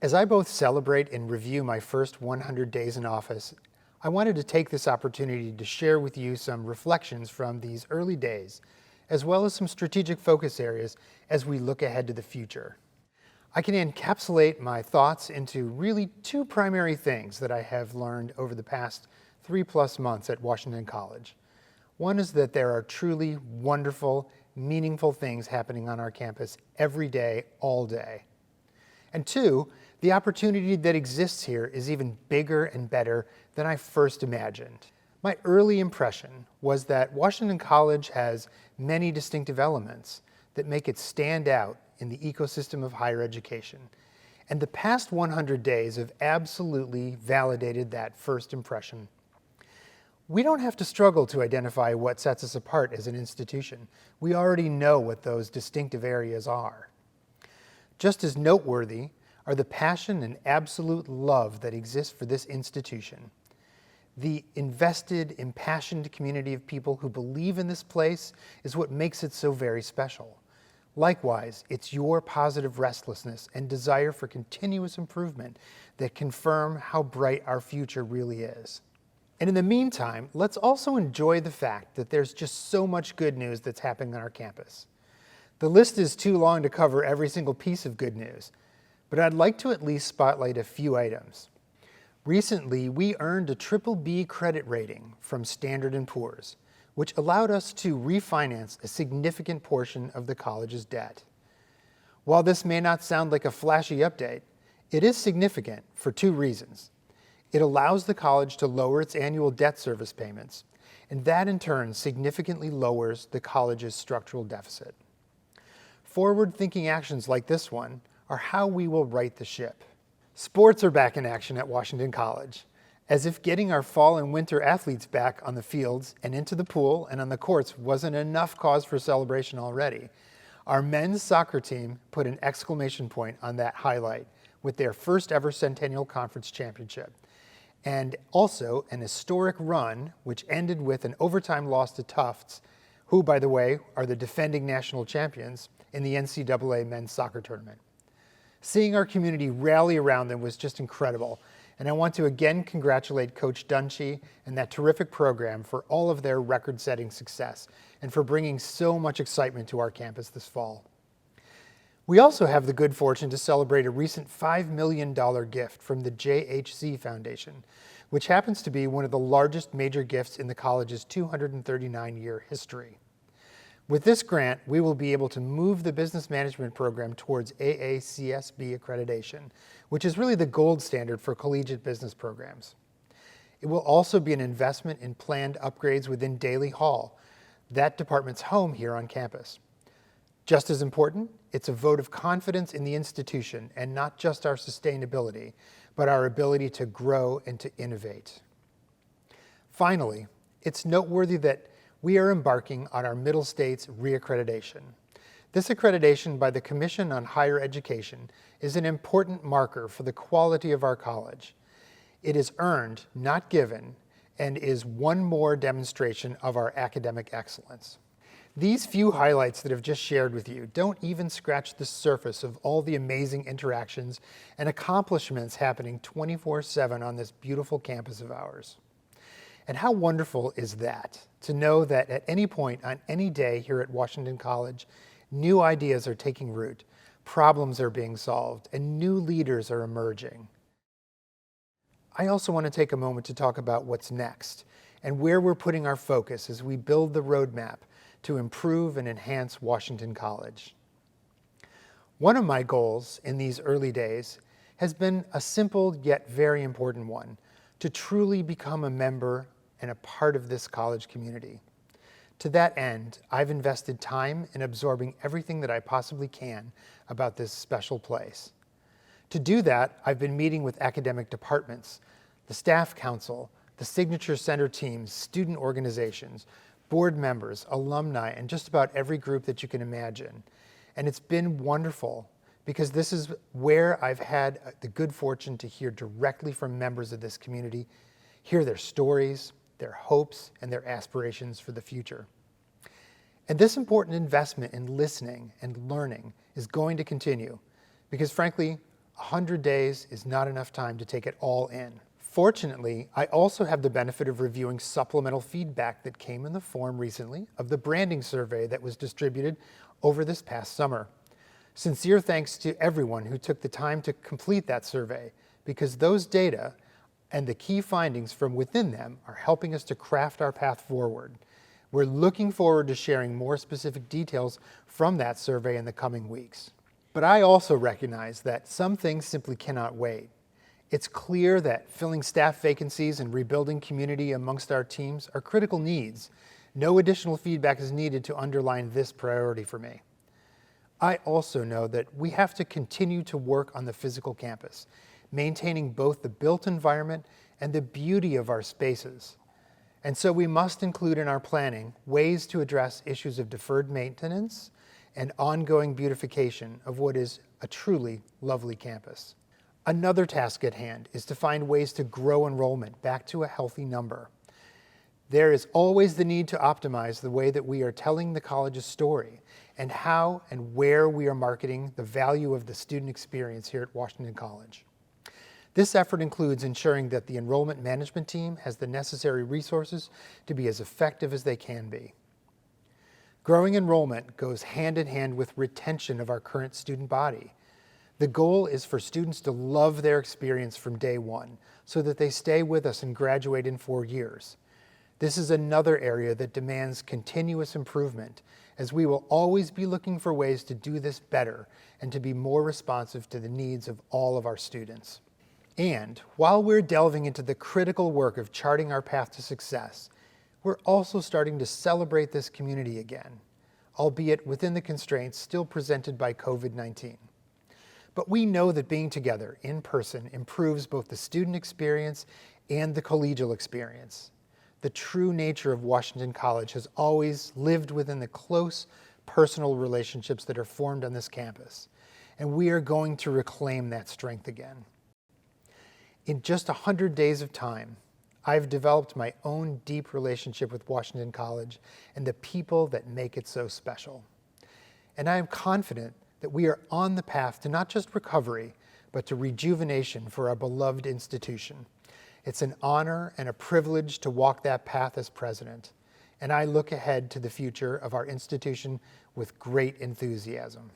As I both celebrate and review my first 100 days in office, I wanted to take this opportunity to share with you some reflections from these early days, as well as some strategic focus areas as we look ahead to the future. I can encapsulate my thoughts into really two primary things that I have learned over the past 3+ months at Washington College. One is that there are truly wonderful, meaningful things happening on our campus every day, all day. And two, the opportunity that exists here is even bigger and better than I first imagined. My early impression was that Washington College has many distinctive elements that make it stand out in the ecosystem of higher education. And the past 100 days have absolutely validated that first impression. We don't have to struggle to identify what sets us apart as an institution. We already know what those distinctive areas are. Just as noteworthy are the passion and absolute love that exists for this institution. The invested, impassioned community of people who believe in this place is what makes it so very special. Likewise, it's your positive restlessness and desire for continuous improvement that confirm how bright our future really is. And in the meantime, let's also enjoy the fact that there's just so much good news that's happening on our campus. The list is too long to cover every single piece of good news, but I'd like to at least spotlight a few items. Recently, we earned a BBB credit rating from Standard & Poor's, which allowed us to refinance a significant portion of the college's debt. While this may not sound like a flashy update, it is significant for two reasons. It allows the college to lower its annual debt service payments, and that in turn significantly lowers the college's structural deficit. Forward-thinking actions like this one are how we will right the ship. Sports are back in action at Washington College. As if getting our fall and winter athletes back on the fields and into the pool and on the courts wasn't enough cause for celebration already, our men's soccer team put an exclamation point on that highlight with their first ever Centennial Conference championship, and also an historic run which ended with an overtime loss to Tufts, who, by the way, are the defending national champions in the NCAA men's soccer tournament. Seeing our community rally around them was just incredible, and I want to again congratulate Coach Dunshee and that terrific program for all of their record-setting success and for bringing so much excitement to our campus this fall. We also have the good fortune to celebrate a recent $5 million gift from the JHC Foundation, which happens to be one of the largest major gifts in the college's 239-year history. With this grant, we will be able to move the business management program towards AACSB accreditation, which is really the gold standard for collegiate business programs. It will also be an investment in planned upgrades within Daly Hall, that department's home here on campus. Just as important, it's a vote of confidence in the institution and not just our sustainability, but our ability to grow and to innovate. Finally, it's noteworthy that we are embarking on our Middle States reaccreditation. This accreditation by the Commission on Higher Education is an important marker for the quality of our college. It is earned, not given, and is one more demonstration of our academic excellence. These few highlights that I've just shared with you don't even scratch the surface of all the amazing interactions and accomplishments happening 24/7 on this beautiful campus of ours. And how wonderful is that, to know that at any point on any day here at Washington College, new ideas are taking root, problems are being solved, and new leaders are emerging. I also want to take a moment to talk about what's next and where we're putting our focus as we build the roadmap to improve and enhance Washington College. One of my goals in these early days has been a simple yet very important one: to truly become a member and a part of this college community. To that end, I've invested time in absorbing everything that I possibly can about this special place. To do that, I've been meeting with academic departments, the staff council, the Signature Center teams, student organizations, board members, alumni, and just about every group that you can imagine. And it's been wonderful because this is where I've had the good fortune to hear directly from members of this community, hear their stories, their hopes, and their aspirations for the future. And this important investment in listening and learning is going to continue because, frankly, 100 days is not enough time to take it all in. Fortunately, I also have the benefit of reviewing supplemental feedback that came in the form recently of the branding survey that was distributed over this past summer. Sincere thanks to everyone who took the time to complete that survey, because those data and the key findings from within them are helping us to craft our path forward. We're looking forward to sharing more specific details from that survey in the coming weeks. But I also recognize that some things simply cannot wait. It's clear that filling staff vacancies and rebuilding community amongst our teams are critical needs. No additional feedback is needed to underline this priority for me. I also know that we have to continue to work on the physical campus, maintaining both the built environment and the beauty of our spaces. And so we must include in our planning ways to address issues of deferred maintenance and ongoing beautification of what is a truly lovely campus. Another task at hand is to find ways to grow enrollment back to a healthy number. There is always the need to optimize the way that we are telling the college's story and how and where we are marketing the value of the student experience here at Washington College. This effort includes ensuring that the enrollment management team has the necessary resources to be as effective as they can be. Growing enrollment goes hand in hand with retention of our current student body. The goal is for students to love their experience from day one so that they stay with us and graduate in 4 years. This is another area that demands continuous improvement, as we will always be looking for ways to do this better and to be more responsive to the needs of all of our students. And while we're delving into the critical work of charting our path to success, we're also starting to celebrate this community again, albeit within the constraints still presented by COVID-19. But we know that being together in person improves both the student experience and the collegial experience. The true nature of Washington College has always lived within the close personal relationships that are formed on this campus, and we are going to reclaim that strength again. In just 100 days of time, I've developed my own deep relationship with Washington College and the people that make it so special. And I am confident that we are on the path to not just recovery, but to rejuvenation for our beloved institution. It's an honor and a privilege to walk that path as president, and I look ahead to the future of our institution with great enthusiasm.